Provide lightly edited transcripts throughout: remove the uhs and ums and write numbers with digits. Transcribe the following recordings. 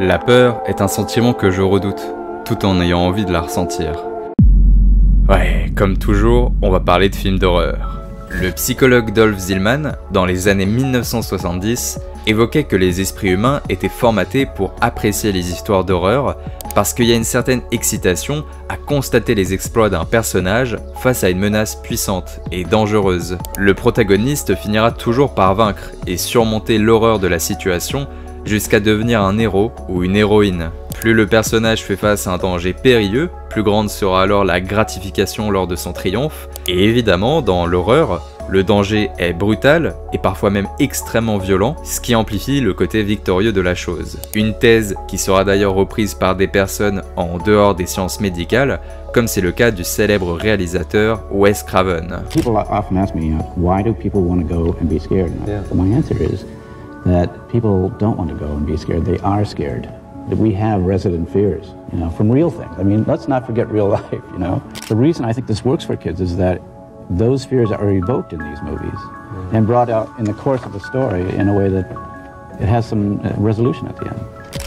La peur est un sentiment que je redoute, tout en ayant envie de la ressentir. Ouais, comme toujours, on va parler de films d'horreur. Le psychologue Dolph Zillman, dans les années 1970, évoquait que les esprits humains étaient formatés pour apprécier les histoires d'horreur parce qu'il y a une certaine excitation à constater les exploits d'un personnage face à une menace puissante et dangereuse. Le protagoniste finira toujours par vaincre et surmonter l'horreur de la situation jusqu'à devenir un héros ou une héroïne. Plus le personnage fait face à un danger périlleux, plus grande sera alors la gratification lors de son triomphe. Et évidemment, dans l'horreur, le danger est brutal et parfois même extrêmement violent, ce qui amplifie le côté victorieux de la chose. Une thèse qui sera d'ailleurs reprise par des personnes en dehors des sciences médicales, comme c'est le cas du célèbre réalisateur Wes Craven. People often ask me, why do people want to go and be scared? My answer is that people don't want to go and be scared. They are scared. That we have resident fears, from real things. I mean, let's not forget real life, The reason I think this works for kids is that those fears are evoked in these movies and brought out in the course of the story in a way that it has some resolution at the end.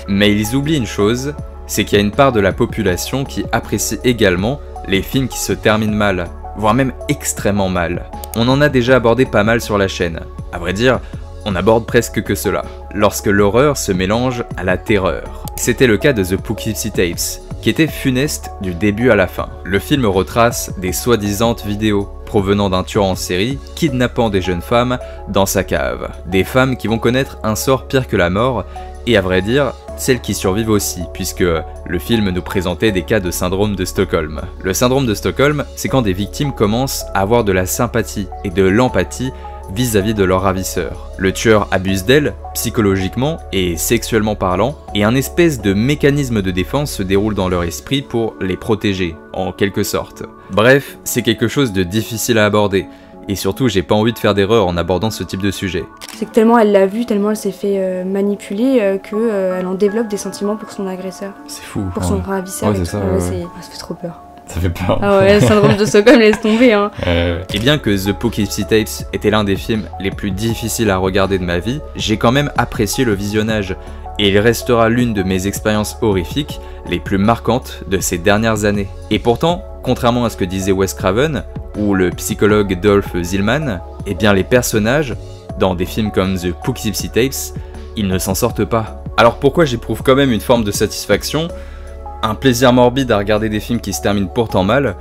Mais ils oublient une chose, c'est qu'il y a une part de la population qui apprécie également les films qui se terminent mal, voire même extrêmement mal. On en a déjà abordé pas mal sur la chaîne. À vrai dire, on aborde presque que cela, lorsque l'horreur se mélange à la terreur. C'était le cas de The Poughkeepsie Tapes, qui était funeste du début à la fin. Le film retrace des soi-disant vidéos provenant d'un tueur en série kidnappant des jeunes femmes dans sa cave. Des femmes qui vont connaître un sort pire que la mort, et à vrai dire, celles qui survivent aussi, puisque le film nous présentait des cas de syndrome de Stockholm. Le syndrome de Stockholm, c'est quand des victimes commencent à avoir de la sympathie et de l'empathie vis-à-vis de leur ravisseur. Le tueur abuse d'elles, psychologiquement et sexuellement parlant, et un espèce de mécanisme de défense se déroule dans leur esprit pour les protéger, en quelque sorte. Bref, c'est quelque chose de difficile à aborder, et surtout j'ai pas envie de faire d'erreur en abordant ce type de sujet. C'est que tellement elle l'a vu, tellement elle s'est fait manipuler, qu'elle en développe des sentiments pour son agresseur. C'est fou. Pour son ravisseur, ouais, et ça, ça fait trop peur. Ça fait peur. Ah ouais, le syndrome de Stockholm, laisse tomber, hein. Et bien que The Poughkeepsie Tapes était l'un des films les plus difficiles à regarder de ma vie, j'ai quand même apprécié le visionnage, et il restera l'une de mes expériences horrifiques les plus marquantes de ces dernières années. Et pourtant, contrairement à ce que disait Wes Craven, ou le psychologue Dolph Zillman, eh bien les personnages, dans des films comme The Poughkeepsie Tapes, ils ne s'en sortent pas. Alors pourquoi j'éprouve quand même une forme de satisfaction ? Un plaisir morbide à regarder des films qui se terminent pourtant mal.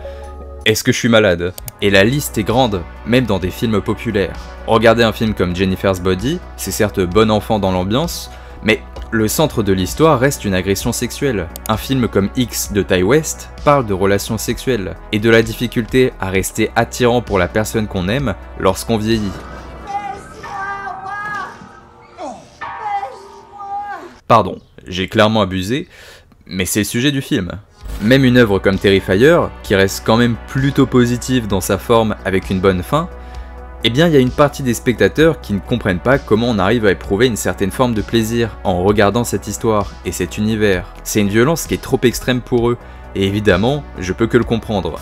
Est-ce que je suis malade? Et la liste est grande, même dans des films populaires. Regarder un film comme Jennifer's Body, c'est certes bon enfant dans l'ambiance, mais le centre de l'histoire reste une agression sexuelle. Un film comme X de Ty West parle de relations sexuelles et de la difficulté à rester attirant pour la personne qu'on aime lorsqu'on vieillit. Pardon, j'ai clairement abusé, mais c'est le sujet du film. Même une œuvre comme Terrifier, qui reste quand même plutôt positive dans sa forme avec une bonne fin, eh bien il y a une partie des spectateurs qui ne comprennent pas comment on arrive à éprouver une certaine forme de plaisir en regardant cette histoire et cet univers. C'est une violence qui est trop extrême pour eux, et évidemment, je peux que le comprendre.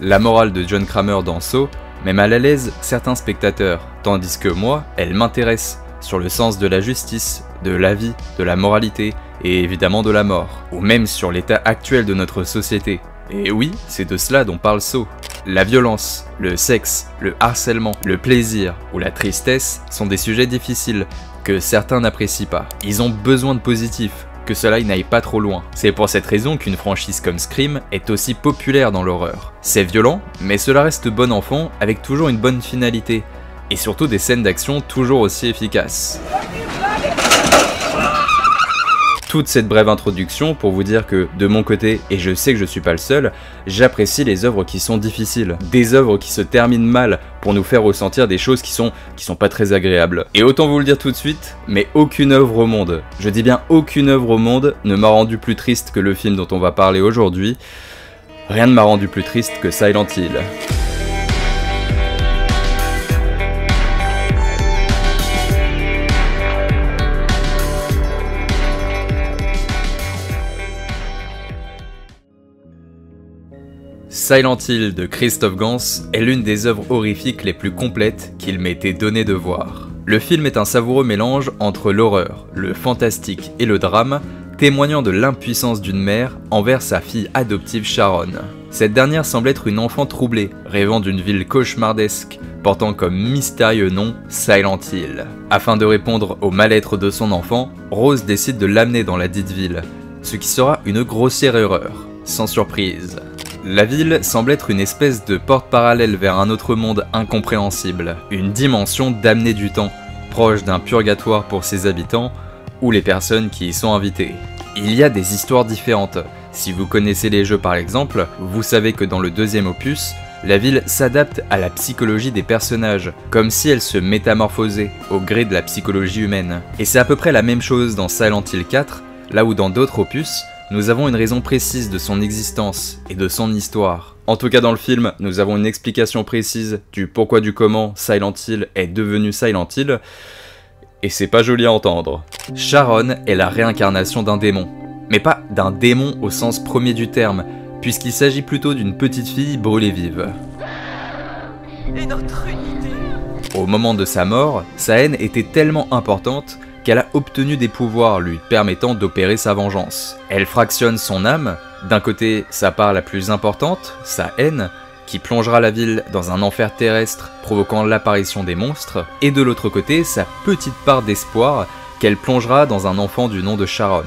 La morale de John Kramer dans Saw met mal à l'aise certains spectateurs, tandis que moi, elle m'intéresse, sur le sens de la justice, de la vie, de la moralité, et évidemment de la mort, ou même sur l'état actuel de notre société. Et oui, c'est de cela dont parle Saw. La violence, le sexe, le harcèlement, le plaisir ou la tristesse sont des sujets difficiles que certains n'apprécient pas. Ils ont besoin de positif, que cela n'aille pas trop loin. C'est pour cette raison qu'une franchise comme Scream est aussi populaire dans l'horreur. C'est violent, mais cela reste bon enfant avec toujours une bonne finalité, et surtout des scènes d'action toujours aussi efficaces. Toute cette brève introduction pour vous dire que, de mon côté, et je sais que je suis pas le seul, j'apprécie les œuvres qui sont difficiles. Des œuvres qui se terminent mal pour nous faire ressentir des choses qui sont pas très agréables. Et autant vous le dire tout de suite, mais aucune œuvre au monde, je dis bien aucune œuvre au monde, ne m'a rendu plus triste que le film dont on va parler aujourd'hui. Rien ne m'a rendu plus triste que Silent Hill. Silent Hill de Christophe Gans est l'une des œuvres horrifiques les plus complètes qu'il m'ait été donné de voir. Le film est un savoureux mélange entre l'horreur, le fantastique et le drame, témoignant de l'impuissance d'une mère envers sa fille adoptive Sharon. Cette dernière semble être une enfant troublée, rêvant d'une ville cauchemardesque, portant comme mystérieux nom Silent Hill. Afin de répondre au mal-être de son enfant, Rose décide de l'amener dans la dite ville, ce qui sera une grossière erreur, sans surprise. La ville semble être une espèce de porte parallèle vers un autre monde incompréhensible, une dimension damnée du temps, proche d'un purgatoire pour ses habitants, ou les personnes qui y sont invitées. Il y a des histoires différentes. Si vous connaissez les jeux par exemple, vous savez que dans le deuxième opus, la ville s'adapte à la psychologie des personnages, comme si elle se métamorphosait au gré de la psychologie humaine. Et c'est à peu près la même chose dans Silent Hill 4, là où dans d'autres opus, nous avons une raison précise de son existence et de son histoire. En tout cas dans le film, nous avons une explication précise du pourquoi du comment Silent Hill est devenu Silent Hill, et c'est pas joli à entendre. Sharon est la réincarnation d'un démon, mais pas d'un démon au sens premier du terme, puisqu'il s'agit plutôt d'une petite fille brûlée vive. Et notre unité. Au moment de sa mort, sa haine était tellement importante qu'elle a obtenu des pouvoirs lui permettant d'opérer sa vengeance. Elle fractionne son âme, d'un côté sa part la plus importante, sa haine, qui plongera la ville dans un enfer terrestre provoquant l'apparition des monstres, et de l'autre côté sa petite part d'espoir qu'elle plongera dans un enfant du nom de Sharon.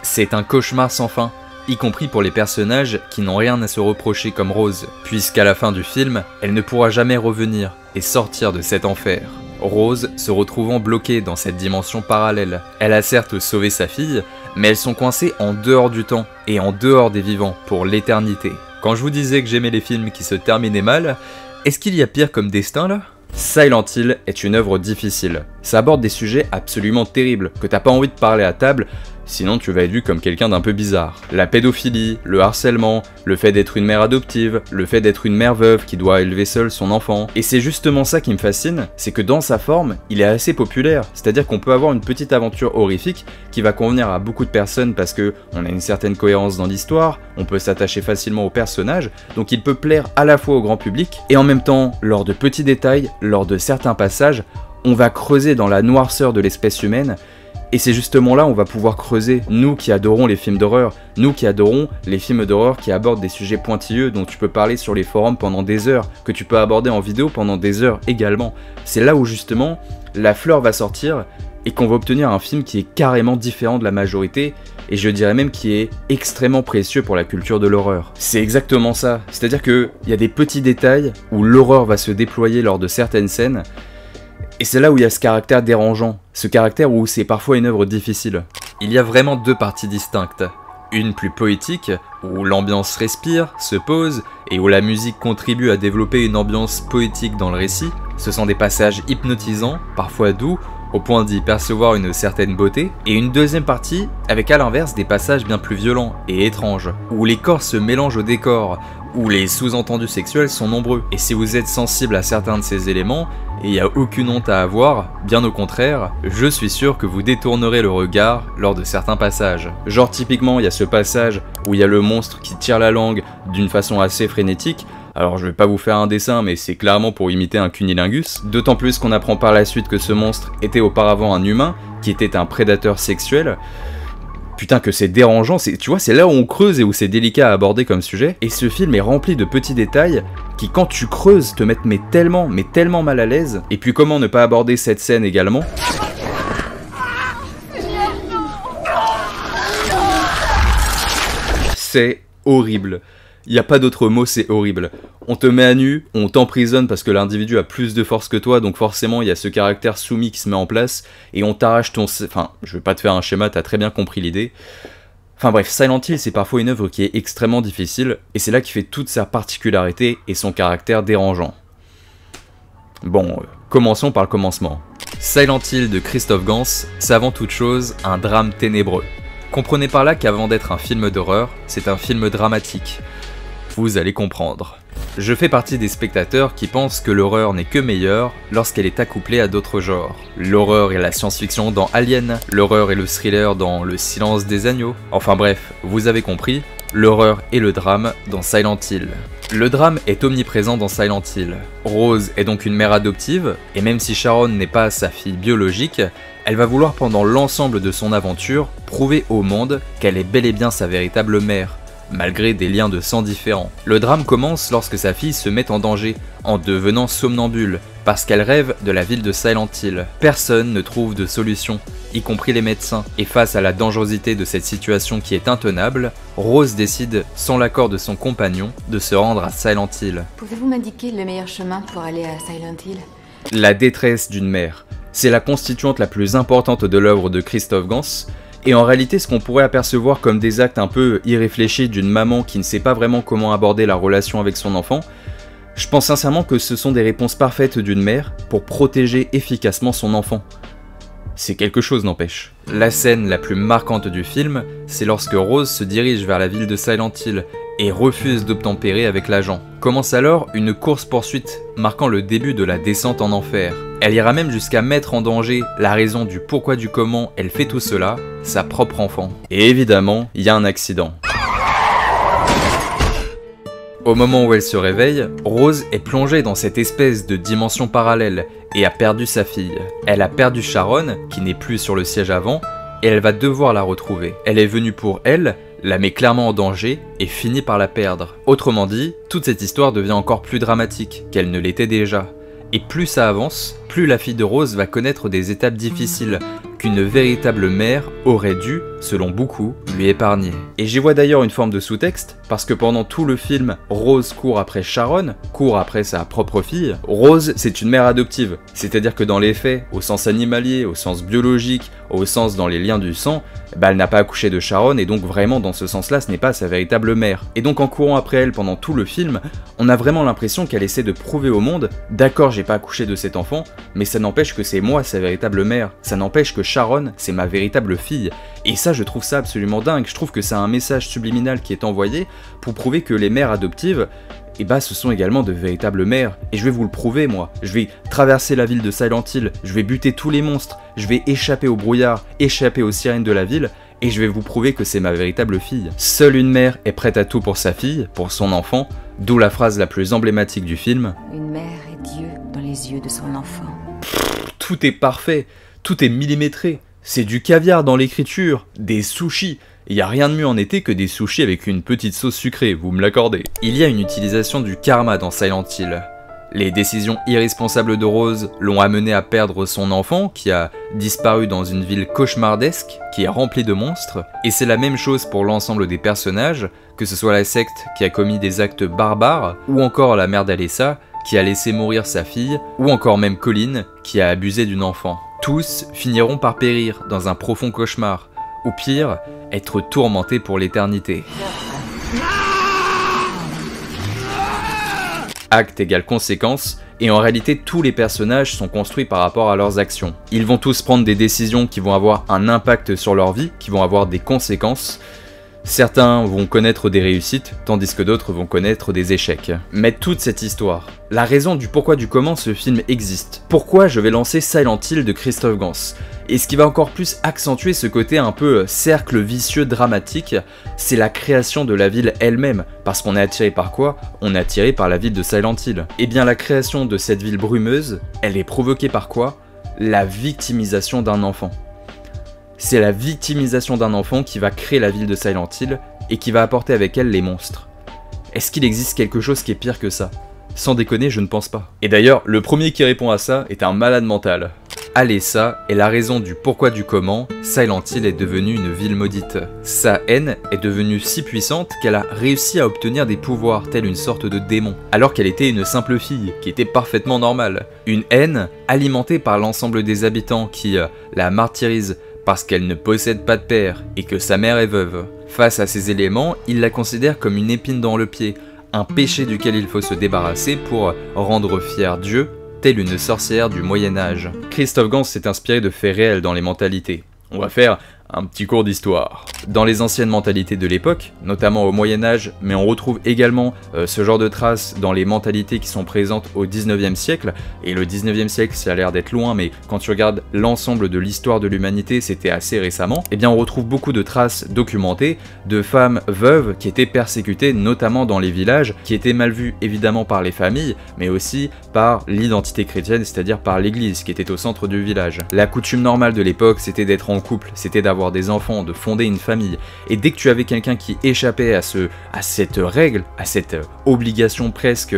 C'est un cauchemar sans fin, y compris pour les personnages qui n'ont rien à se reprocher comme Rose, puisqu'à la fin du film, elle ne pourra jamais revenir et sortir de cet enfer. Rose se retrouvant bloquée dans cette dimension parallèle. Elle a certes sauvé sa fille, mais elles sont coincées en dehors du temps et en dehors des vivants pour l'éternité. Quand je vous disais que j'aimais les films qui se terminaient mal, est-ce qu'il y a pire comme destin là ? Silent Hill est une œuvre difficile. Ça aborde des sujets absolument terribles, que t'as pas envie de parler à table, sinon tu vas être vu comme quelqu'un d'un peu bizarre. La pédophilie, le harcèlement, le fait d'être une mère adoptive, le fait d'être une mère veuve qui doit élever seule son enfant. Et c'est justement ça qui me fascine, c'est que dans sa forme, il est assez populaire. C'est-à-dire qu'on peut avoir une petite aventure horrifique qui va convenir à beaucoup de personnes parce que on a une certaine cohérence dans l'histoire, on peut s'attacher facilement aux personnages, donc il peut plaire à la fois au grand public, et en même temps, lors de petits détails, lors de certains passages, on va creuser dans la noirceur de l'espèce humaine. Et c'est justement là où on va pouvoir creuser, nous qui adorons les films d'horreur, nous qui adorons les films d'horreur qui abordent des sujets pointilleux dont tu peux parler sur les forums pendant des heures, que tu peux aborder en vidéo pendant des heures également. C'est là où justement la fleur va sortir et qu'on va obtenir un film qui est carrément différent de la majorité, et je dirais même qui est extrêmement précieux pour la culture de l'horreur. C'est exactement ça, c'est-à-dire qu'il y a des petits détails où l'horreur va se déployer lors de certaines scènes, et c'est là où il y a ce caractère dérangeant, ce caractère où c'est parfois une œuvre difficile. Il y a vraiment deux parties distinctes. Une plus poétique, où l'ambiance respire, se pose, et où la musique contribue à développer une ambiance poétique dans le récit. Ce sont des passages hypnotisants, parfois doux, au point d'y percevoir une certaine beauté. Et une deuxième partie, avec à l'inverse des passages bien plus violents et étranges, où les corps se mélangent au décor, où les sous-entendus sexuels sont nombreux. Et si vous êtes sensible à certains de ces éléments, et il n'y a aucune honte à avoir, bien au contraire, je suis sûr que vous détournerez le regard lors de certains passages. Genre typiquement, il y a ce passage où il y a le monstre qui tire la langue d'une façon assez frénétique. Alors je vais pas vous faire un dessin, mais c'est clairement pour imiter un cunilingus. D'autant plus qu'on apprend par la suite que ce monstre était auparavant un humain, qui était un prédateur sexuel. Putain que c'est dérangeant, tu vois, c'est là où on creuse et où c'est délicat à aborder comme sujet. Et ce film est rempli de petits détails qui, quand tu creuses, te mettent mais tellement mal à l'aise. Et puis comment ne pas aborder cette scène également ? C'est horrible. Il n'y a pas d'autre mot, c'est horrible. On te met à nu, on t'emprisonne parce que l'individu a plus de force que toi, donc forcément il y a ce caractère soumis qui se met en place, et on t'arrache ton... Enfin, je vais pas te faire un schéma, t'as très bien compris l'idée. Enfin bref, Silent Hill c'est parfois une œuvre qui est extrêmement difficile, et c'est là qui fait toute sa particularité et son caractère dérangeant. Bon, commençons par le commencement. Silent Hill de Christophe Gans, c'est avant toute chose un drame ténébreux. Comprenez par là qu'avant d'être un film d'horreur, c'est un film dramatique. Vous allez comprendre. Je fais partie des spectateurs qui pensent que l'horreur n'est que meilleure lorsqu'elle est accouplée à d'autres genres. L'horreur et la science-fiction dans Alien, l'horreur et le thriller dans Le Silence des Agneaux. Enfin bref, vous avez compris, l'horreur et le drame dans Silent Hill. Le drame est omniprésent dans Silent Hill. Rose est donc une mère adoptive, et même si Sharon n'est pas sa fille biologique, elle va vouloir pendant l'ensemble de son aventure prouver au monde qu'elle est bel et bien sa véritable mère, malgré des liens de sang différents. Le drame commence lorsque sa fille se met en danger, en devenant somnambule, parce qu'elle rêve de la ville de Silent Hill. Personne ne trouve de solution, y compris les médecins, et face à la dangerosité de cette situation qui est intenable, Rose décide, sans l'accord de son compagnon, de se rendre à Silent Hill. Pouvez-vous m'indiquer le meilleur chemin pour aller à Silent Hill? La détresse d'une mère, c'est la constituante la plus importante de l'œuvre de Christophe Gans, et en réalité ce qu'on pourrait apercevoir comme des actes un peu irréfléchis d'une maman qui ne sait pas vraiment comment aborder la relation avec son enfant, je pense sincèrement que ce sont des réponses parfaites d'une mère pour protéger efficacement son enfant. C'est quelque chose n'empêche. La scène la plus marquante du film, c'est lorsque Rose se dirige vers la ville de Silent Hill et refuse d'obtempérer avec l'agent. Commence alors une course-poursuite marquant le début de la descente en enfer. Elle ira même jusqu'à mettre en danger la raison du pourquoi du comment elle fait tout cela, sa propre enfant. Et évidemment, il y a un accident. Au moment où elle se réveille, Rose est plongée dans cette espèce de dimension parallèle et a perdu sa fille. Elle a perdu Sharon, qui n'est plus sur le siège avant, et elle va devoir la retrouver. Elle est venue pour elle, la met clairement en danger et finit par la perdre. Autrement dit, toute cette histoire devient encore plus dramatique qu'elle ne l'était déjà. Et plus ça avance, plus la fille de Rose va connaître des étapes difficiles qu'une véritable mère aurait dû, selon beaucoup, lui épargner. Et j'y vois d'ailleurs une forme de sous-texte, parce que pendant tout le film, Rose court après Sharon, court après sa propre fille. Rose, c'est une mère adoptive, c'est-à-dire que dans les faits, au sens animalier, au sens biologique, au sens dans les liens du sang, elle n'a pas accouché de Sharon, et donc vraiment dans ce sens-là, ce n'est pas sa véritable mère. Et donc en courant après elle pendant tout le film, on a vraiment l'impression qu'elle essaie de prouver au monde, d'accord, j'ai pas accouché de cet enfant, mais ça n'empêche que c'est moi sa véritable mère, ça n'empêche que Sharon, c'est ma véritable fille. Et ça, je trouve ça absolument dingue, je trouve que c'est un message subliminal qui est envoyé pour prouver que les mères adoptives, et bah ce sont également de véritables mères, et je vais vous le prouver moi, je vais traverser la ville de Silent Hill, je vais buter tous les monstres, je vais échapper au brouillard, échapper aux sirènes de la ville, et je vais vous prouver que c'est ma véritable fille. Seule une mère est prête à tout pour sa fille, pour son enfant, d'où la phrase la plus emblématique du film. Une mère est Dieu dans les yeux de son enfant. Tout est parfait, tout est millimétré, c'est du caviar dans l'écriture, des sushis. Il n'y a rien de mieux en été que des sushis avec une petite sauce sucrée, vous me l'accordez. Il y a une utilisation du karma dans Silent Hill. Les décisions irresponsables de Rose l'ont amené à perdre son enfant, qui a disparu dans une ville cauchemardesque, qui est remplie de monstres, et c'est la même chose pour l'ensemble des personnages, que ce soit la secte qui a commis des actes barbares, ou encore la mère d'Alessa, qui a laissé mourir sa fille, ou encore même Colin, qui a abusé d'une enfant. Tous finiront par périr dans un profond cauchemar, ou pire, être tourmentés pour l'éternité. Acte égale conséquence, et en réalité tous les personnages sont construits par rapport à leurs actions. Ils vont tous prendre des décisions qui vont avoir un impact sur leur vie, qui vont avoir des conséquences. Certains vont connaître des réussites, tandis que d'autres vont connaître des échecs. Mais toute cette histoire, la raison du pourquoi du comment ce film existe, pourquoi je vais lancer Silent Hill de Christophe Gans, et ce qui va encore plus accentuer ce côté un peu cercle vicieux dramatique, c'est la création de la ville elle-même, parce qu'on est attiré par quoi? On est attiré par la ville de Silent Hill. Et bien la création de cette ville brumeuse, elle est provoquée par quoi? La victimisation d'un enfant. C'est la victimisation d'un enfant qui va créer la ville de Silent Hill et qui va apporter avec elle les monstres. Est-ce qu'il existe quelque chose qui est pire que ça? Sans déconner, je ne pense pas. Et d'ailleurs, le premier qui répond à ça est un malade mental. Alessa est la raison du pourquoi du comment Silent Hill est devenue une ville maudite. Sa haine est devenue si puissante qu'elle a réussi à obtenir des pouvoirs tels une sorte de démon, alors qu'elle était une simple fille, qui était parfaitement normale. Une haine alimentée par l'ensemble des habitants qui la martyrisent parce qu'elle ne possède pas de père et que sa mère est veuve. Face à ces éléments, il la considère comme une épine dans le pied, un péché duquel il faut se débarrasser pour rendre fier Dieu, telle une sorcière du Moyen-Âge. Christophe Gans s'est inspiré de faits réels dans les mentalités. On va faire Un petit cours d'histoire. Dans les anciennes mentalités de l'époque, notamment au Moyen-Âge, mais on retrouve également ce genre de traces dans les mentalités qui sont présentes au 19e siècle, et le 19e siècle ça a l'air d'être loin, mais quand tu regardes l'ensemble de l'histoire de l'humanité, c'était assez récemment, eh bien on retrouve beaucoup de traces documentées de femmes veuves qui étaient persécutées, notamment dans les villages, qui étaient mal vues évidemment par les familles, mais aussi par l'identité chrétienne, c'est-à-dire par l'église qui était au centre du village. La coutume normale de l'époque, c'était d'être en couple, c'était d'avoir des enfants, de fonder une famille, et dès que tu avais quelqu'un qui échappait à cette règle, à cette obligation presque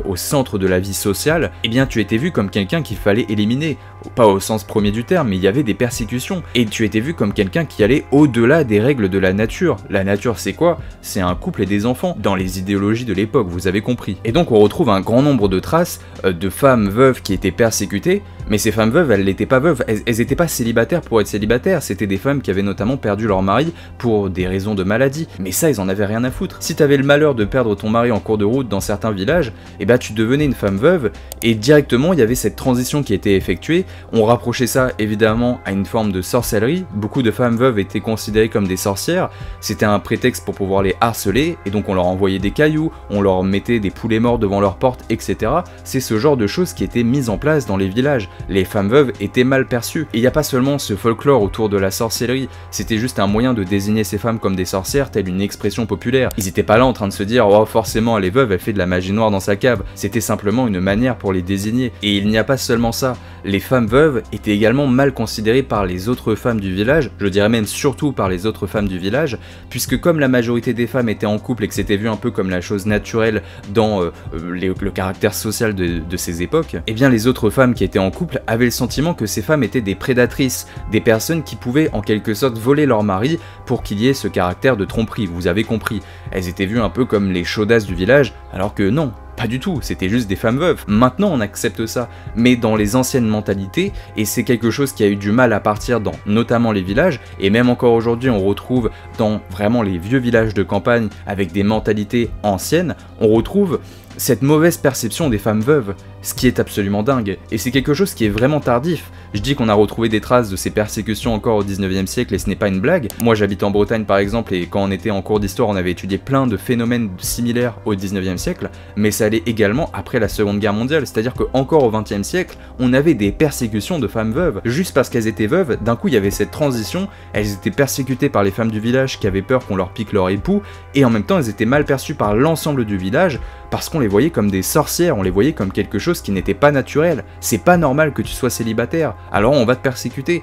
au centre de la vie sociale, eh bien tu étais vu comme quelqu'un qu'il fallait éliminer, pas au sens premier du terme, mais il y avait des persécutions, et tu étais vu comme quelqu'un qui allait au-delà des règles de la nature. La nature c'est quoi? C'est un couple et des enfants, dans les idéologies de l'époque, vous avez compris. Et donc on retrouve un grand nombre de traces de femmes veuves qui étaient persécutées, mais ces femmes veuves, elles n'étaient pas veuves, elles n'étaient pas célibataires pour être célibataires, c'était des femmes qui avaient notamment perdu leur mari pour des raisons de maladie, mais ça ils en avaient rien à foutre. Si t'avais le malheur de perdre ton mari en cours de route dans certains villages, et bah tu devenais une femme veuve, et directement il y avait cette transition qui était effectuée, on rapprochait ça évidemment à une forme de sorcellerie, beaucoup de femmes veuves étaient considérées comme des sorcières, c'était un prétexte pour pouvoir les harceler, et donc on leur envoyait des cailloux, on leur mettait des poulets morts devant leur porte, etc. C'est ce genre de choses qui étaient mises en place dans les villages. Les femmes veuves étaient mal perçues. Et il n'y a pas seulement ce folklore autour de la sorcellerie, c'était juste un moyen de désigner ces femmes comme des sorcières, telle une expression populaire. Ils étaient pas là en train de se dire « Oh forcément elle est veuve, elle fait de la magie noire dans sa cave », c'était simplement une manière pour les désigner. Et il n'y a pas seulement ça, les femmes veuves étaient également mal considérées par les autres femmes du village, je dirais même surtout par les autres femmes du village, puisque comme la majorité des femmes étaient en couple et que c'était vu un peu comme la chose naturelle dans le caractère social de ces époques, eh bien les autres femmes qui étaient en couple avaient le sentiment que ces femmes étaient des prédatrices, des personnes qui pouvaient en quelque sorte voler leur mari pour qu'il y ait ce caractère de tromperie, vous avez compris. Elles étaient vues un peu comme les chaudasses du village, alors que non. Pas du tout, c'était juste des femmes veuves. Maintenant on accepte ça, mais dans les anciennes mentalités, et c'est quelque chose qui a eu du mal à partir dans notamment les villages, et même encore aujourd'hui on retrouve dans vraiment les vieux villages de campagne avec des mentalités anciennes, on retrouve cette mauvaise perception des femmes veuves, ce qui est absolument dingue, et c'est quelque chose qui est vraiment tardif. Je dis qu'on a retrouvé des traces de ces persécutions encore au 19e siècle et ce n'est pas une blague. Moi j'habite en Bretagne par exemple et quand on était en cours d'histoire on avait étudié plein de phénomènes similaires au 19e siècle, mais ça allait également après la Seconde Guerre mondiale, c'est-à-dire qu'encore au 20e siècle, on avait des persécutions de femmes veuves. Juste parce qu'elles étaient veuves, d'un coup il y avait cette transition, elles étaient persécutées par les femmes du village qui avaient peur qu'on leur pique leur époux, et en même temps elles étaient mal perçues par l'ensemble du village, parce qu'on les voyait comme des sorcières, on les voyait comme quelque chose qui n'était pas naturel. C'est pas normal que tu sois célibataire, alors on va te persécuter.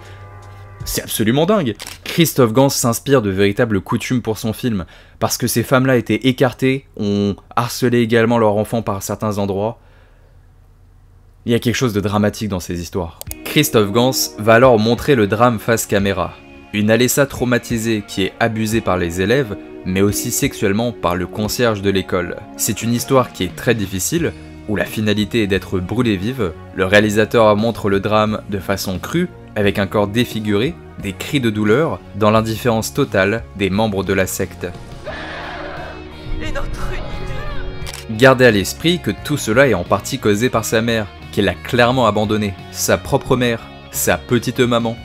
C'est absolument dingue. Christophe Gans s'inspire de véritables coutumes pour son film, parce que ces femmes-là étaient écartées, ont harcelé également leurs enfants par certains endroits. Il y a quelque chose de dramatique dans ces histoires. Christophe Gans va alors montrer le drame face caméra. Une Alessa traumatisée qui est abusée par les élèves, mais aussi sexuellement par le concierge de l'école. C'est une histoire qui est très difficile, où la finalité est d'être brûlée vive. Le réalisateur montre le drame de façon crue, avec un corps défiguré, des cris de douleur, dans l'indifférence totale des membres de la secte. Et notre unité. Gardez à l'esprit que tout cela est en partie causé par sa mère, qu'elle a clairement abandonné, sa propre mère, sa petite maman.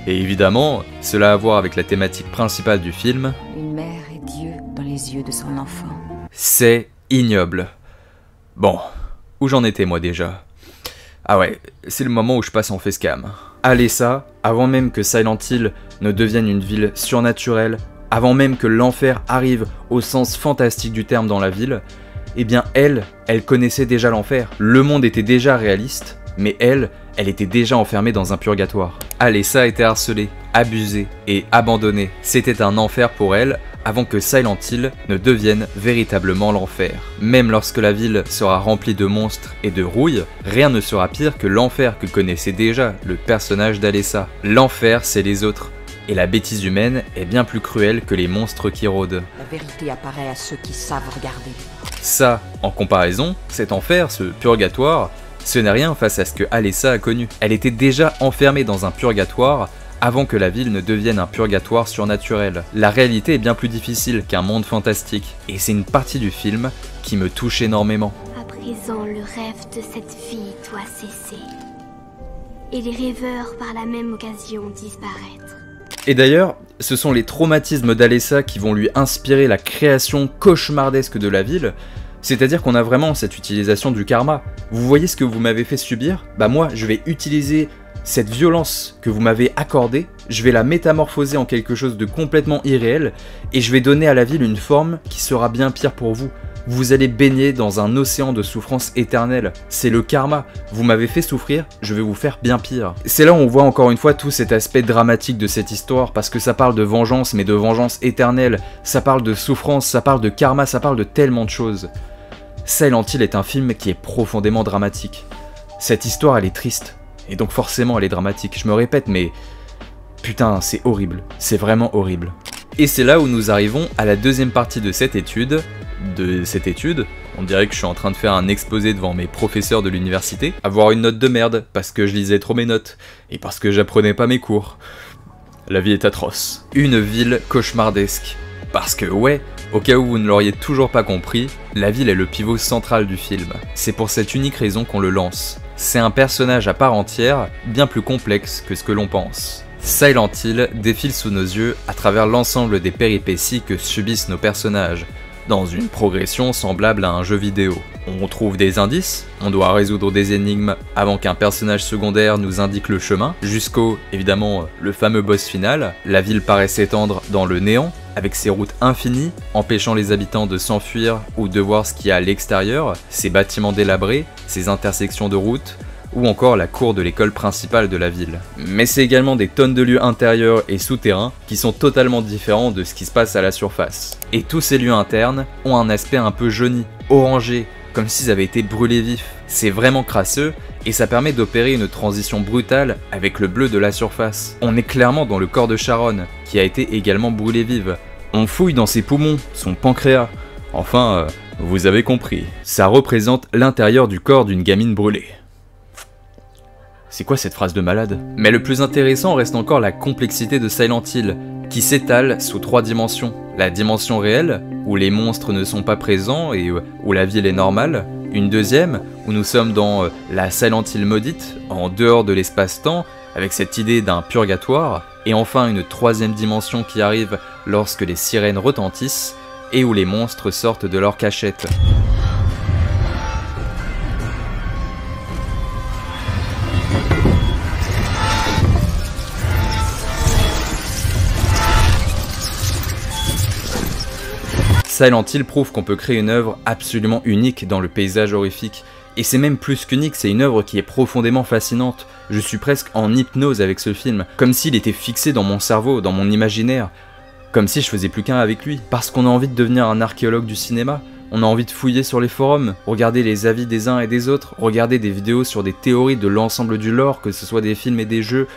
Et évidemment, cela a à voir avec la thématique principale du film. Une mère est Dieu dans les yeux de son enfant. C'est ignoble. Bon, où j'en étais moi déjà? Ah ouais, c'est le moment où je passe en facecam. Alessa, avant même que Silent Hill ne devienne une ville surnaturelle, avant même que l'enfer arrive au sens fantastique du terme dans la ville, eh bien elle connaissait déjà l'enfer. Le monde était déjà réaliste, mais elle était déjà enfermée dans un purgatoire. Alessa était harcelée, abusée et abandonnée. C'était un enfer pour elle, avant que Silent Hill ne devienne véritablement l'enfer. Même lorsque la ville sera remplie de monstres et de rouilles, rien ne sera pire que l'enfer que connaissait déjà le personnage d'Alessa. L'enfer, c'est les autres, et la bêtise humaine est bien plus cruelle que les monstres qui rôdent. La vérité apparaît à ceux qui savent regarder. Ça, en comparaison, cet enfer, ce purgatoire, ce n'est rien face à ce que Alessa a connu. Elle était déjà enfermée dans un purgatoire avant que la ville ne devienne un purgatoire surnaturel. La réalité est bien plus difficile qu'un monde fantastique, et c'est une partie du film qui me touche énormément. À présent, le rêve de cette fille doit cesser, et les rêveurs par la même occasion disparaître. Et d'ailleurs, ce sont les traumatismes d'Alessa qui vont lui inspirer la création cauchemardesque de la ville, c'est-à-dire qu'on a vraiment cette utilisation du karma. Vous voyez ce que vous m'avez fait subir? Bah moi, je vais utiliser cette violence que vous m'avez accordée, je vais la métamorphoser en quelque chose de complètement irréel, et je vais donner à la ville une forme qui sera bien pire pour vous. Vous allez baigner dans un océan de souffrance éternelle. C'est le karma. Vous m'avez fait souffrir, je vais vous faire bien pire. C'est là où on voit encore une fois tout cet aspect dramatique de cette histoire, parce que ça parle de vengeance, mais de vengeance éternelle. Ça parle de souffrance, ça parle de karma, ça parle de tellement de choses. Silent Hill est un film qui est profondément dramatique. Cette histoire, elle est triste. Et donc forcément, elle est dramatique. Je me répète, mais... putain, c'est horrible. C'est vraiment horrible. Et c'est là où nous arrivons à la deuxième partie de cette étude. On dirait que je suis en train de faire un exposé devant mes professeurs de l'université, avoir une note de merde, parce que je lisais trop mes notes, et parce que j'apprenais pas mes cours. La vie est atroce. Une ville cauchemardesque. Parce que ouais, au cas où vous ne l'auriez toujours pas compris, la ville est le pivot central du film. C'est pour cette unique raison qu'on le lance. C'est un personnage à part entière, bien plus complexe que ce que l'on pense. Silent Hill défile sous nos yeux à travers l'ensemble des péripéties que subissent nos personnages, dans une progression semblable à un jeu vidéo. On trouve des indices, on doit résoudre des énigmes avant qu'un personnage secondaire nous indique le chemin, jusqu'au, évidemment, le fameux boss final. La ville paraît s'étendre dans le néant, avec ses routes infinies, empêchant les habitants de s'enfuir ou de voir ce qu'il y a à l'extérieur, ses bâtiments délabrés, ses intersections de routes, ou encore la cour de l'école principale de la ville. Mais c'est également des tonnes de lieux intérieurs et souterrains qui sont totalement différents de ce qui se passe à la surface. Et tous ces lieux internes ont un aspect un peu jauni, orangé, comme s'ils avaient été brûlés vifs. C'est vraiment crasseux, et ça permet d'opérer une transition brutale avec le bleu de la surface. On est clairement dans le corps de Sharon, qui a été également brûlée vive. On fouille dans ses poumons, son pancréas. Enfin, vous avez compris. Ça représente l'intérieur du corps d'une gamine brûlée. C'est quoi cette phrase de malade? Mais le plus intéressant reste encore la complexité de Silent Hill, qui s'étale sous 3 dimensions. La dimension réelle, où les monstres ne sont pas présents et où la ville est normale. Une deuxième, où nous sommes dans la Silent Hill maudite, en dehors de l'espace-temps, avec cette idée d'un purgatoire. Et enfin une troisième dimension qui arrive lorsque les sirènes retentissent, et où les monstres sortent de leur cachette. Silent Hill prouve qu'on peut créer une œuvre absolument unique dans le paysage horrifique. Et c'est même plus qu'unique, c'est une œuvre qui est profondément fascinante. Je suis presque en hypnose avec ce film, comme s'il était fixé dans mon cerveau, dans mon imaginaire. Comme si je faisais plus qu'un avec lui. Parce qu'on a envie de devenir un archéologue du cinéma, on a envie de fouiller sur les forums, regarder les avis des uns et des autres, regarder des vidéos sur des théories de l'ensemble du lore, que ce soit des films et des jeux.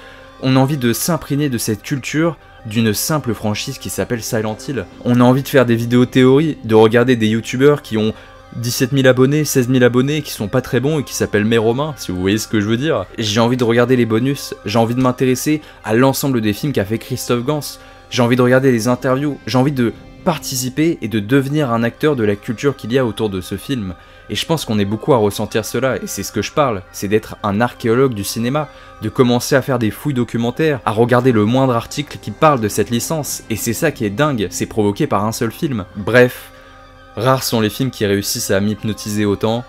On a envie de s'imprégner de cette culture, d'une simple franchise qui s'appelle Silent Hill. On a envie de faire des vidéos théories, de regarder des youtubeurs qui ont 17 000 abonnés, 16 000 abonnés, qui sont pas très bons et qui s'appellent Méromain, si vous voyez ce que je veux dire. J'ai envie de regarder les bonus, j'ai envie de m'intéresser à l'ensemble des films qu'a fait Christophe Gans, j'ai envie de regarder les interviews, j'ai envie de participer et de devenir un acteur de la culture qu'il y a autour de ce film. Et je pense qu'on est beaucoup à ressentir cela, et c'est ce que je parle, c'est d'être un archéologue du cinéma, de commencer à faire des fouilles documentaires, à regarder le moindre article qui parle de cette licence, et c'est ça qui est dingue, c'est provoqué par un seul film. Bref, rares sont les films qui réussissent à m'hypnotiser autant,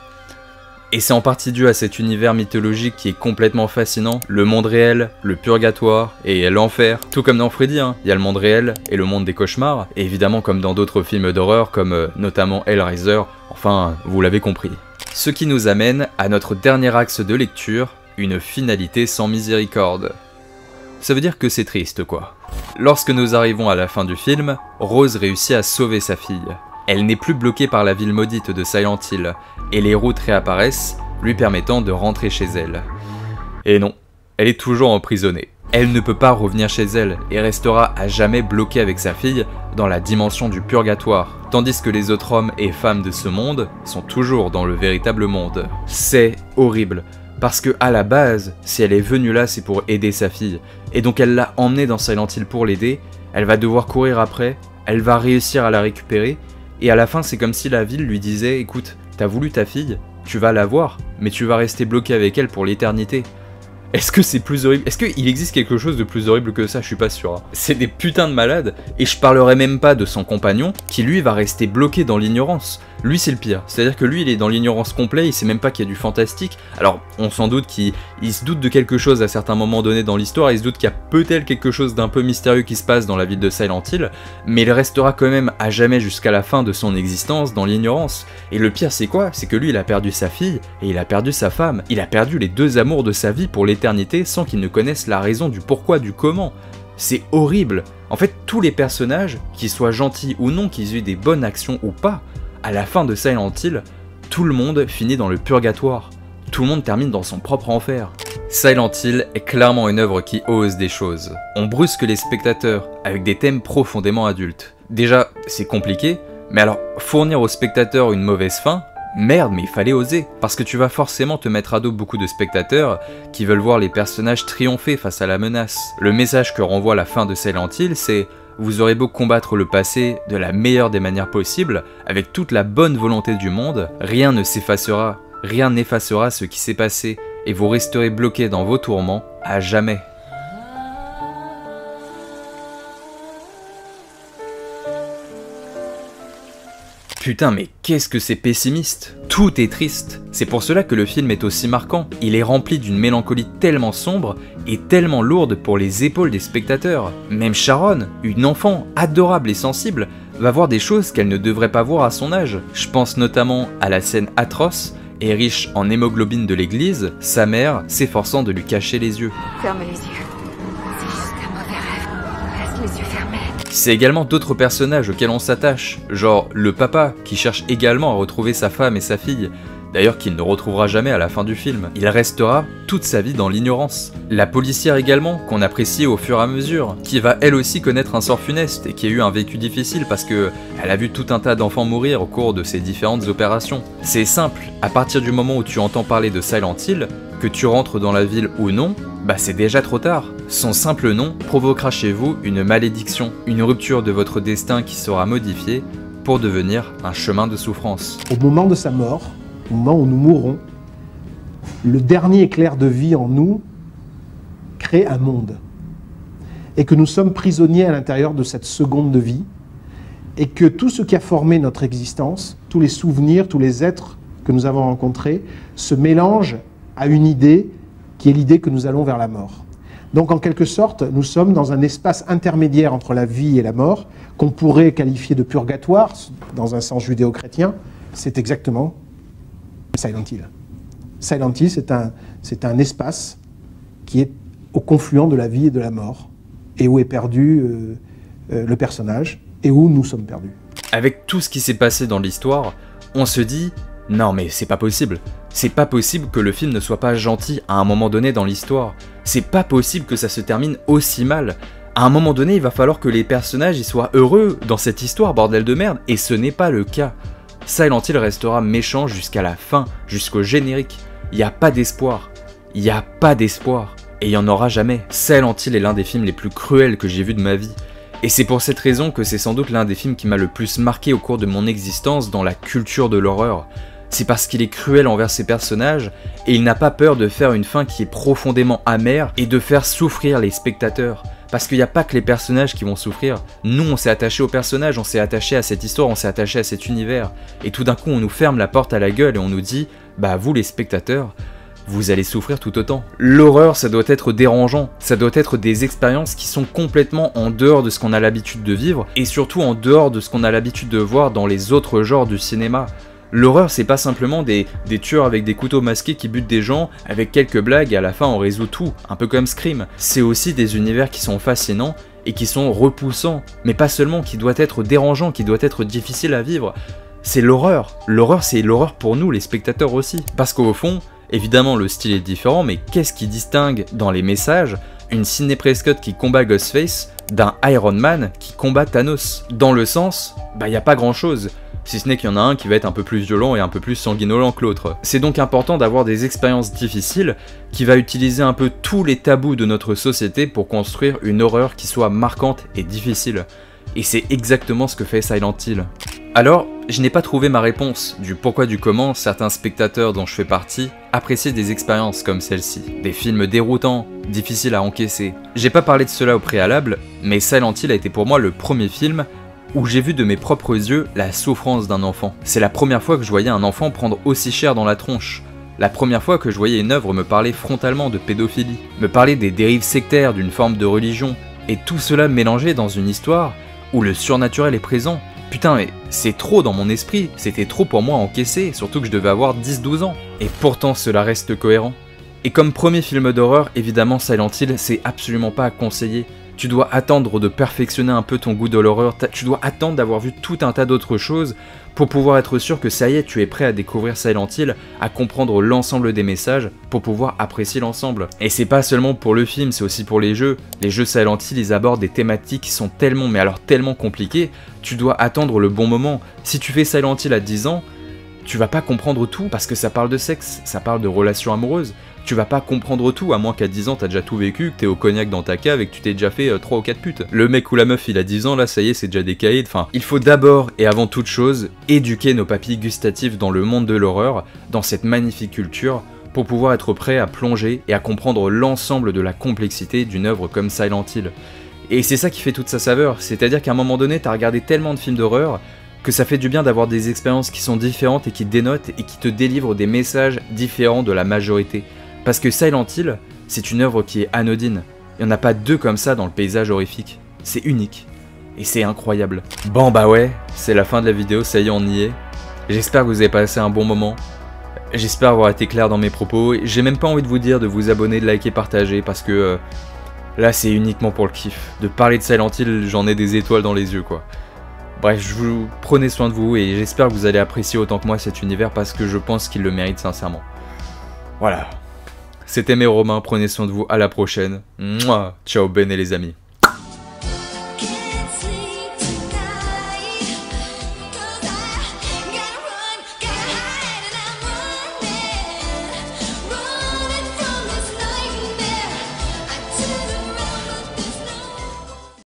et c'est en partie dû à cet univers mythologique qui est complètement fascinant, le monde réel, le purgatoire et l'enfer. Tout comme dans Freddy, il y a le monde réel et le monde des cauchemars, et évidemment comme dans d'autres films d'horreur comme notamment Hellraiser, enfin vous l'avez compris. Ce qui nous amène à notre dernier axe de lecture, une finalité sans miséricorde. Ça veut dire que c'est triste quoi. Lorsque nous arrivons à la fin du film, Rose réussit à sauver sa fille. Elle n'est plus bloquée par la ville maudite de Silent Hill, et les routes réapparaissent, lui permettant de rentrer chez elle. Et non, elle est toujours emprisonnée. Elle ne peut pas revenir chez elle, et restera à jamais bloquée avec sa fille dans la dimension du purgatoire, tandis que les autres hommes et femmes de ce monde sont toujours dans le véritable monde. C'est horrible, parce que à la base, si elle est venue là, c'est pour aider sa fille, et donc elle l'a emmenée dans Silent Hill pour l'aider, elle va devoir courir après, elle va réussir à la récupérer, et à la fin c'est comme si la ville lui disait « Écoute, t'as voulu ta fille, tu vas la voir, mais tu vas rester bloqué avec elle pour l'éternité. » Est-ce que c'est plus horrible? Est-ce qu'il existe quelque chose de plus horrible que ça? Je suis pas sûr. Hein. C'est des putains de malades, et je parlerai même pas de son compagnon, qui lui va rester bloqué dans l'ignorance. Lui c'est le pire, c'est-à-dire que lui il est dans l'ignorance complète, il sait même pas qu'il y a du fantastique. Alors on s'en doute qu'il se doute de quelque chose à certains moments donnés dans l'histoire, il se doute qu'il y a peut-être quelque chose d'un peu mystérieux qui se passe dans la ville de Silent Hill, mais il restera quand même à jamais jusqu'à la fin de son existence dans l'ignorance. Et le pire c'est quoi? C'est que lui il a perdu sa fille, et il a perdu sa femme, il a perdu les deux amours de sa vie pour l'éternité sans qu'il ne connaisse la raison du pourquoi, du comment. C'est horrible. En fait tous les personnages, qu'ils soient gentils ou non, qu'ils aient des bonnes actions ou pas, à la fin de Silent Hill, tout le monde finit dans le purgatoire. Tout le monde termine dans son propre enfer. Silent Hill est clairement une œuvre qui ose des choses. On brusque les spectateurs avec des thèmes profondément adultes. Déjà, c'est compliqué, mais alors fournir aux spectateurs une mauvaise fin, merde, mais il fallait oser. Parce que tu vas forcément te mettre à dos beaucoup de spectateurs qui veulent voir les personnages triompher face à la menace. Le message que renvoie la fin de Silent Hill, c'est: vous aurez beau combattre le passé de la meilleure des manières possibles, avec toute la bonne volonté du monde, rien n'effacera ce qui s'est passé, et vous resterez bloqué dans vos tourments à jamais. Putain, mais qu'est-ce que c'est pessimiste? Tout est triste. C'est pour cela que le film est aussi marquant. Il est rempli d'une mélancolie tellement sombre et tellement lourde pour les épaules des spectateurs. Même Sharon, une enfant adorable et sensible, va voir des choses qu'elle ne devrait pas voir à son âge. Je pense notamment à la scène atroce et riche en hémoglobine de l'église, sa mère s'efforçant de lui cacher les yeux. Ferme les yeux. C'est juste un mauvais rêve. Laisse les yeux fermés. C'est également d'autres personnages auxquels on s'attache, genre le papa qui cherche également à retrouver sa femme et sa fille, d'ailleurs qu'il ne retrouvera jamais à la fin du film. Il restera toute sa vie dans l'ignorance. La policière également, qu'on apprécie au fur et à mesure, qui va elle aussi connaître un sort funeste et qui a eu un vécu difficile parce que elle a vu tout un tas d'enfants mourir au cours de ses différentes opérations. C'est simple, à partir du moment où tu entends parler de Silent Hill, que tu rentres dans la ville ou non, bah c'est déjà trop tard. Son simple nom provoquera chez vous une malédiction, une rupture de votre destin qui sera modifiée pour devenir un chemin de souffrance. Au moment de sa mort, au moment où nous mourrons, le dernier éclair de vie en nous crée un monde. Et que nous sommes prisonniers à l'intérieur de cette seconde de vie, et que tout ce qui a formé notre existence, tous les souvenirs, tous les êtres que nous avons rencontrés, se mélangent à une idée qui est l'idée que nous allons vers la mort. Donc en quelque sorte, nous sommes dans un espace intermédiaire entre la vie et la mort, qu'on pourrait qualifier de purgatoire, dans un sens judéo-chrétien. C'est exactement Silent Hill. Silent Hill, c'est un espace qui est au confluent de la vie et de la mort, et où est perdu le personnage, et où nous sommes perdus. Avec tout ce qui s'est passé dans l'histoire, on se dit « Non mais c'est pas possible. C'est pas possible que le film ne soit pas gentil à un moment donné dans l'histoire. C'est pas possible que ça se termine aussi mal. À un moment donné, il va falloir que les personnages y soient heureux dans cette histoire, bordel de merde, et ce n'est pas le cas. Silent Hill restera méchant jusqu'à la fin, jusqu'au générique. Il n'y a pas d'espoir. Il n'y a pas d'espoir. Et il n'y en aura jamais. Silent Hill est l'un des films les plus cruels que j'ai vus de ma vie. Et c'est pour cette raison que c'est sans doute l'un des films qui m'a le plus marqué au cours de mon existence dans la culture de l'horreur. C'est parce qu'il est cruel envers ses personnages, et il n'a pas peur de faire une fin qui est profondément amère et de faire souffrir les spectateurs. Parce qu'il n'y a pas que les personnages qui vont souffrir. Nous, on s'est attaché aux personnages, on s'est attaché à cette histoire, on s'est attaché à cet univers. Et tout d'un coup, on nous ferme la porte à la gueule et on nous dit « Bah vous les spectateurs, vous allez souffrir tout autant ». L'horreur, ça doit être dérangeant, ça doit être des expériences qui sont complètement en dehors de ce qu'on a l'habitude de vivre, et surtout en dehors de ce qu'on a l'habitude de voir dans les autres genres du cinéma. L'horreur, c'est pas simplement des tueurs avec des couteaux masqués qui butent des gens avec quelques blagues et à la fin on résout tout, un peu comme Scream. C'est aussi des univers qui sont fascinants et qui sont repoussants, mais pas seulement, qui doit être dérangeant, qui doit être difficile à vivre. C'est l'horreur. L'horreur, c'est l'horreur pour nous, les spectateurs aussi. Parce qu'au fond, évidemment le style est différent, mais qu'est-ce qui distingue dans les messages une Sidney Prescott qui combat Ghostface d'un Iron Man qui combat Thanos? Dans le sens, bah y a pas grand chose. Si ce n'est qu'il y en a un qui va être un peu plus violent et un peu plus sanguinolent que l'autre. C'est donc important d'avoir des expériences difficiles qui va utiliser un peu tous les tabous de notre société pour construire une horreur qui soit marquante et difficile. Et c'est exactement ce que fait Silent Hill. Alors, je n'ai pas trouvé ma réponse du pourquoi du comment certains spectateurs dont je fais partie apprécient des expériences comme celle-ci. Des films déroutants, difficiles à encaisser. J'ai pas parlé de cela au préalable, mais Silent Hill a été pour moi le premier film où j'ai vu de mes propres yeux la souffrance d'un enfant. C'est la première fois que je voyais un enfant prendre aussi cher dans la tronche. La première fois que je voyais une œuvre me parler frontalement de pédophilie, me parler des dérives sectaires d'une forme de religion, et tout cela mélangé dans une histoire où le surnaturel est présent. Putain, mais c'est trop dans mon esprit, c'était trop pour moi à encaisser, surtout que je devais avoir 10-12 ans. Et pourtant cela reste cohérent. Et comme premier film d'horreur, évidemment Silent Hill, c'est absolument pas à conseiller. Tu dois attendre de perfectionner un peu ton goût de l'horreur, tu dois attendre d'avoir vu tout un tas d'autres choses pour pouvoir être sûr que ça y est, tu es prêt à découvrir Silent Hill, à comprendre l'ensemble des messages, pour pouvoir apprécier l'ensemble. Et c'est pas seulement pour le film, c'est aussi pour les jeux. Les jeux Silent Hill, ils abordent des thématiques qui sont tellement, mais alors tellement compliquées, tu dois attendre le bon moment. Si tu fais Silent Hill à 10 ans, tu vas pas comprendre tout, parce que ça parle de sexe, ça parle de relations amoureuses. Tu vas pas comprendre tout, à moins qu'à 10 ans t'as déjà tout vécu, que t'es au cognac dans ta cave et que tu t'es déjà fait 3 ou 4 putes. Le mec ou la meuf il a 10 ans, là ça y est c'est déjà des caïds, enfin... Il faut d'abord et avant toute chose, éduquer nos papilles gustatives dans le monde de l'horreur, dans cette magnifique culture, pour pouvoir être prêt à plonger et à comprendre l'ensemble de la complexité d'une œuvre comme Silent Hill. Et c'est ça qui fait toute sa saveur, c'est-à-dire qu'à un moment donné t'as regardé tellement de films d'horreur, que ça fait du bien d'avoir des expériences qui sont différentes et qui dénotent et qui te délivrent des messages différents de la majorité. Parce que Silent Hill, c'est une œuvre qui est anodine. Il n'y en a pas deux comme ça dans le paysage horrifique. C'est unique. Et c'est incroyable. Bon bah ouais, c'est la fin de la vidéo, ça y est on y est. J'espère que vous avez passé un bon moment. J'espère avoir été clair dans mes propos. J'ai même pas envie de vous dire de vous abonner, de liker, partager, parce que là c'est uniquement pour le kiff. De parler de Silent Hill, j'en ai des étoiles dans les yeux quoi. Bref, je vous prenez soin de vous et j'espère que vous allez apprécier autant que moi cet univers parce que je pense qu'il le mérite sincèrement. Voilà. C'était mes Romains, prenez soin de vous, à la prochaine. Mouah, ciao Ben et les amis.